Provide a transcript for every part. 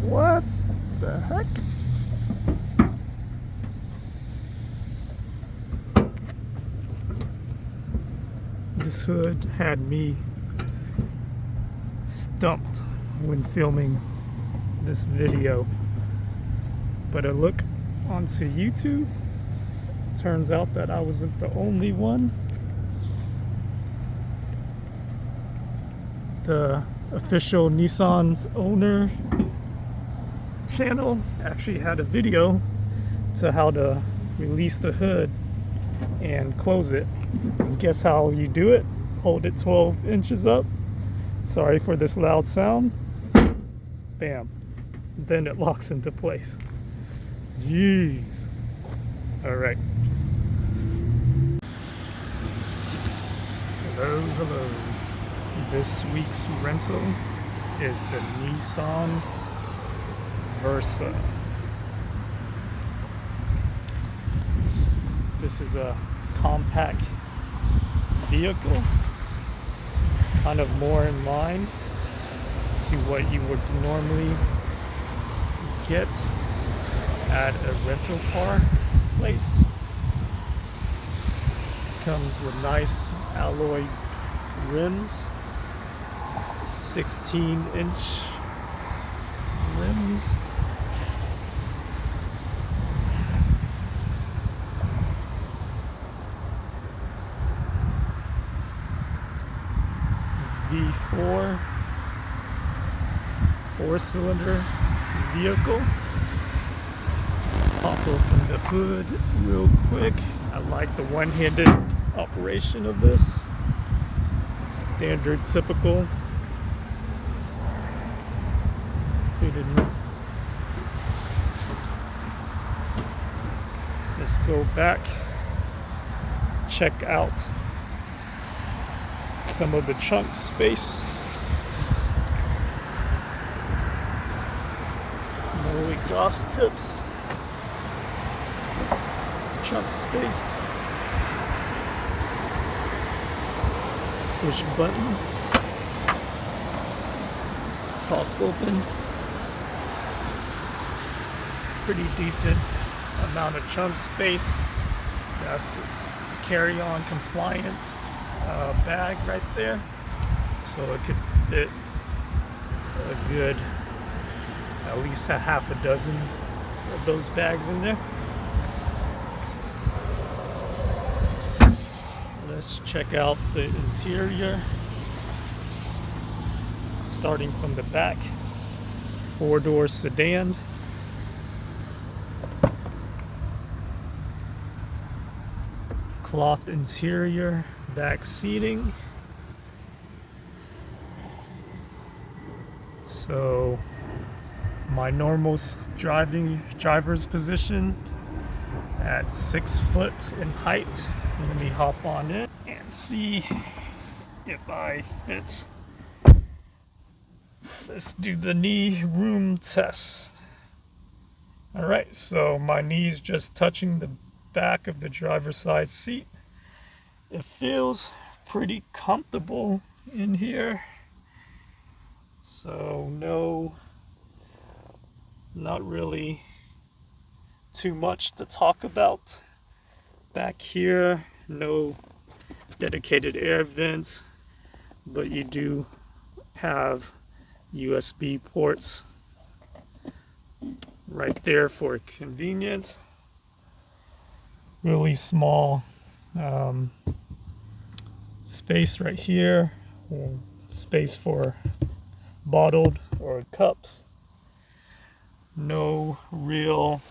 What the heck? This hood had me stumped when filming this video, but a look onto YouTube, turns out that I wasn't the only one. The official Nissan's owner channel actually had a video to how to release the hood and close it. And guess how you do it? Hold it 12 inches up. Sorry for this loud sound. Bam. Then it locks into place. Jeez. Alright. Hello, hello. This week's rental is the Nissan Versa. This is a compact vehicle, kind of more in line to what you would normally get at a rental car place. Comes with nice alloy rims, 16-inch rims. V4 4-cylinder vehicle. Pop open the hood real quick. I like the one-handed operation of this. Standard, typical. Let's go back, check out some of the trunk space. No exhaust tips. Trunk space. Push button. Pop open. Pretty decent amount of trunk space. That's carry-on compliant bag right there, so it could fit a good at least a half a dozen of those bags in there. Let's check out the interior. Starting from the back, 4-door sedan. Cloth interior, back seating. So my normal driver's position at 6 foot in height. Let me hop on in and see if I fit. Let's do the knee room test. Alright, so my knee's just touching the back of the driver's side seat. It feels pretty comfortable in here, so not really too much to talk about. Back here, no dedicated air vents, but you do have USB ports right there for convenience. Really small space right here, space for bottled or cups. No real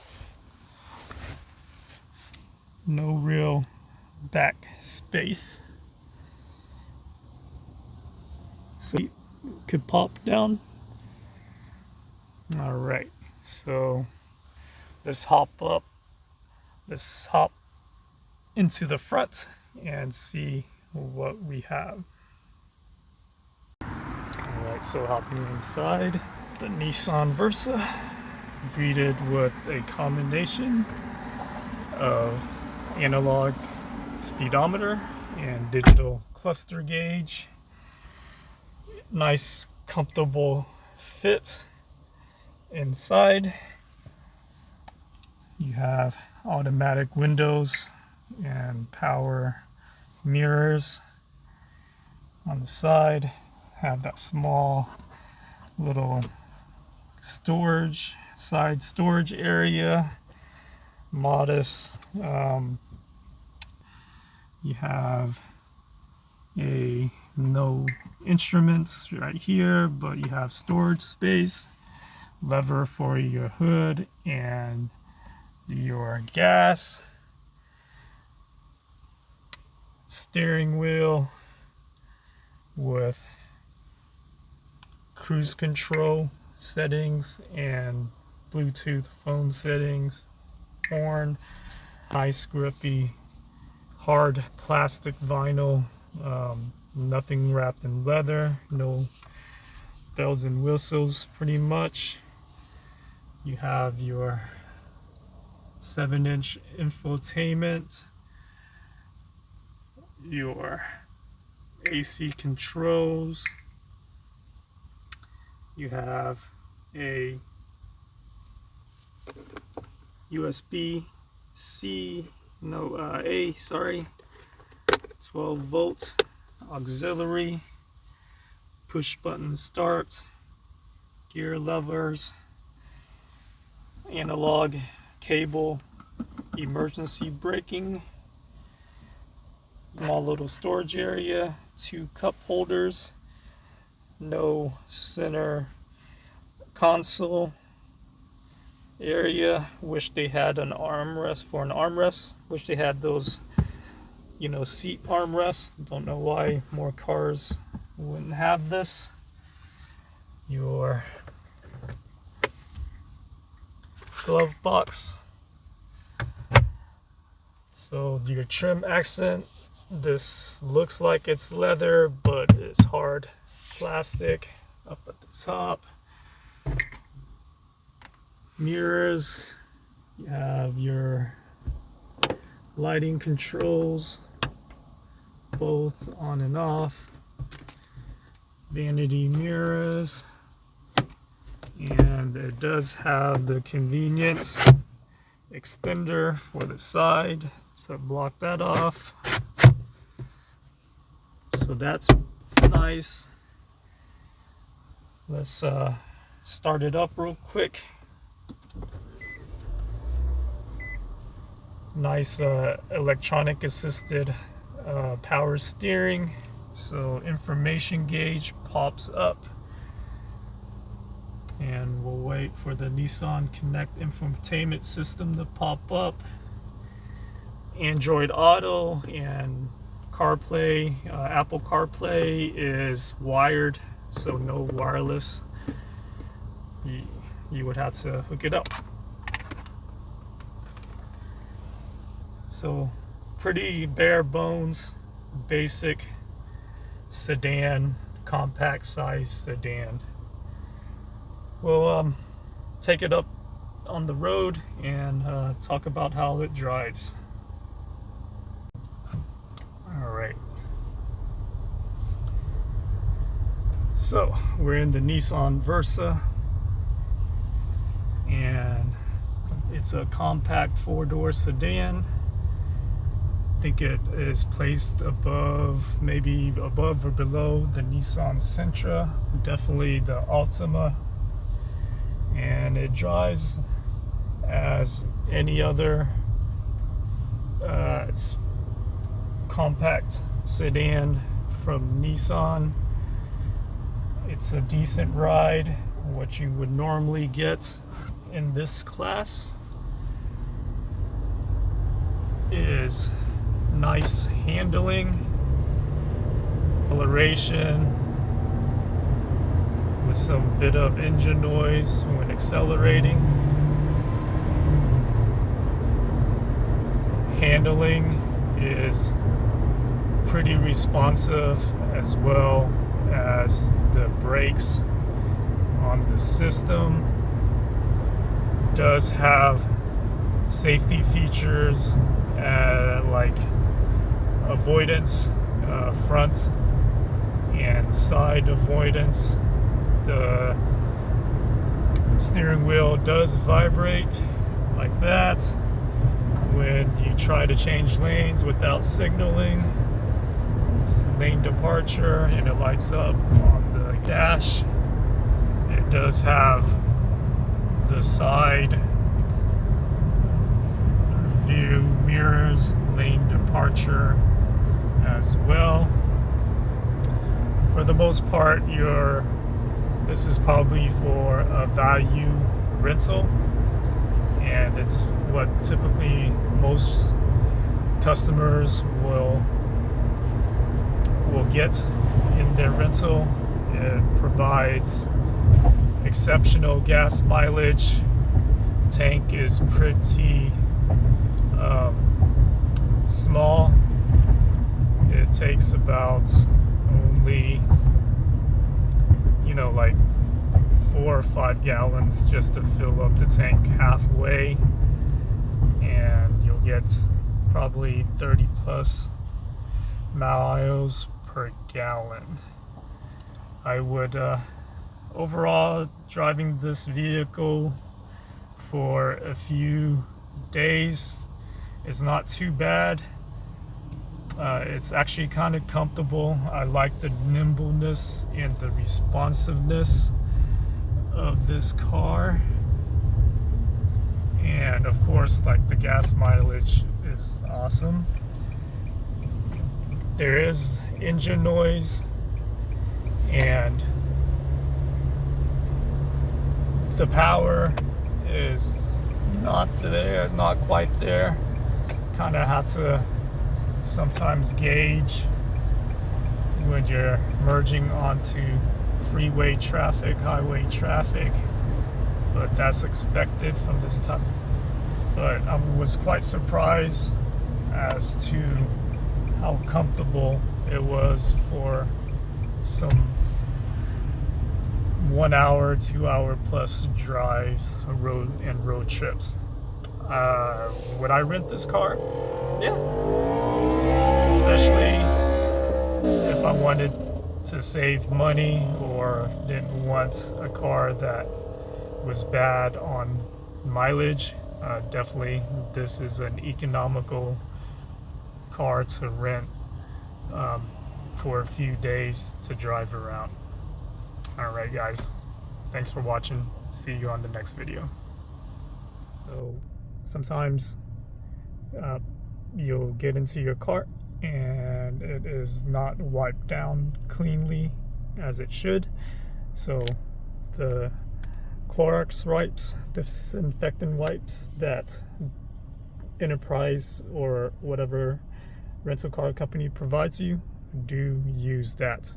back space, so you could pop down. All right, so let's hop into the front and see what we have. Alright, so hopping inside the Nissan Versa, greeted with a combination of analog speedometer and digital cluster gauge. Nice, comfortable fit inside. You have automatic windows and power mirrors on the side. Have that small little side storage area, modest. You have no instruments right here, but you have storage space, lever for your hood and your gas, steering wheel with cruise control settings and Bluetooth phone settings, horn, nice grippy hard plastic vinyl, nothing wrapped in leather, no bells and whistles pretty much. You have your 7-inch infotainment, your AC controls, you have a A, 12 volt auxiliary, push button start, gear levers, analog cable, emergency braking, small little storage area, 2 cup holders, no center console area. Wish they had an armrest for an armrest. Wish they had those, seat armrests. Don't know why more cars wouldn't have this. Your glove box. So your trim accent, this looks like it's leather, but it's hard plastic up at the top. Mirrors, you have your lighting controls, both on and off, vanity mirrors, and it does have the convenience extender for the side to block that off, so that's nice. Let's start it up real quick. Nice electronic assisted power steering, so information gauge pops up, and we'll wait for the Nissan Connect infotainment system to pop up. Android Auto and CarPlay, Apple CarPlay is wired, so no wireless. You would have to hook it up. So pretty bare bones, basic sedan, compact size sedan. We'll take it up on the road and talk about how it drives. Alright, so we're in the Nissan Versa, and it's a compact 4-door sedan. I think it is placed maybe above or below the Nissan Sentra, definitely the Altima, and it drives as any other compact sedan from Nissan. It's a decent ride, what you would normally get in this class is nice handling, acceleration with some bit of engine noise when accelerating, handling is pretty responsive, as well as the brakes on the system. Does have safety features like avoidance, front and side avoidance. The Steering wheel does vibrate like that when you try to change lanes without signaling. It's lane departure, and it lights up on the dash. It does have the side view mirrors, lane departure as well. For the most part, this is probably for a value rental, and it's what typically most customers will get in their rental. It provides exceptional gas mileage. Tank is pretty small. It takes about only, like 4 or 5 gallons just to fill up the tank halfway, and you'll get probably 30 plus miles per gallon. I would overall, driving this vehicle for a few days is not too bad. It's actually kind of comfortable. I like the nimbleness and the responsiveness of this car, and of course, like, the gas mileage is awesome. There is engine noise, and the power is not quite there. Kind of have to sometimes gauge when you're merging onto freeway traffic, highway traffic, but that's expected from this type. But I was quite surprised as to how comfortable it was for some 1 hour, 2 hour plus drives, road trips. Would I rent this car? Yeah. Especially if I wanted to save money or didn't want a car that was bad on mileage. Definitely, this is an economical car to rent for a few days to drive around. Alright guys, thanks for watching. See you on the next video. So sometimes you'll get into your car and it is not wiped down cleanly as it should. So the Clorox wipes, disinfectant wipes that Enterprise or whatever rental car company provides you, do use that.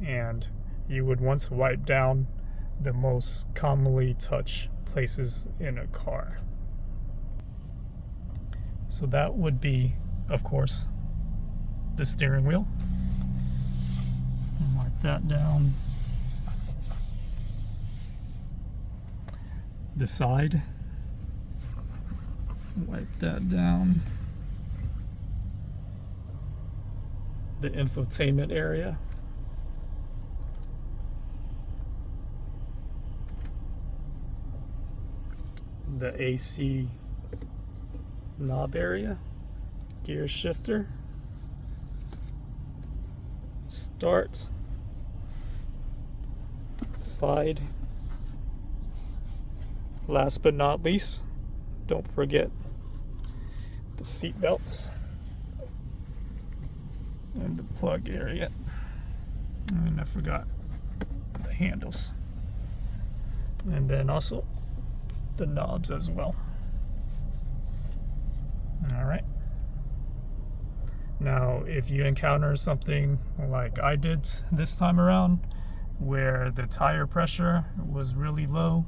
And you would want to wipe down the most commonly touched places in a car. So that would be, of course, the steering wheel. Wipe that down. The side. Wipe that down. The infotainment area. The AC knob area, gear shifter, start, slide. Last but not least, don't forget the seat belts and the plug area. And I forgot the handles. And then also the knobs as well. All right. Now, if you encounter something like I did this time around, where the tire pressure was really low,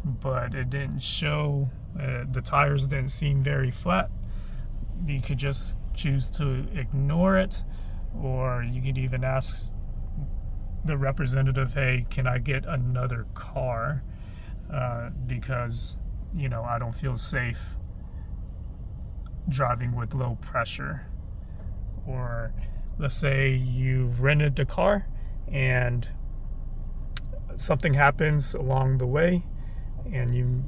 but it didn't show, the tires didn't seem very flat, you could just choose to ignore it, or you could even ask the representative, hey, can I get another car? Because, I don't feel safe driving with low pressure. Or let's say you've rented the car and something happens along the way and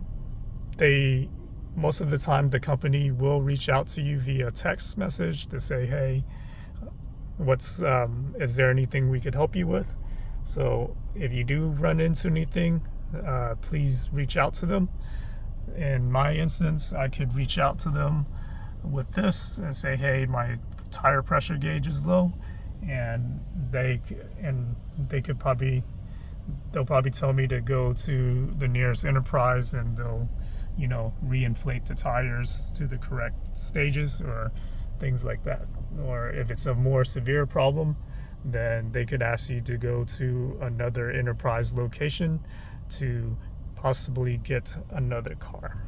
they most of the time the company will reach out to you via text message to say, hey, is there anything we could help you with? So if you do run into anything, please reach out to them. In my instance, I could reach out to them with this and say, hey, my tire pressure gauge is low, and they'll probably tell me to go to the nearest enterprise, and they'll reinflate the tires to the correct stages or things like that. Or if it's a more severe problem, then they could ask you to go to another enterprise location to possibly get another car.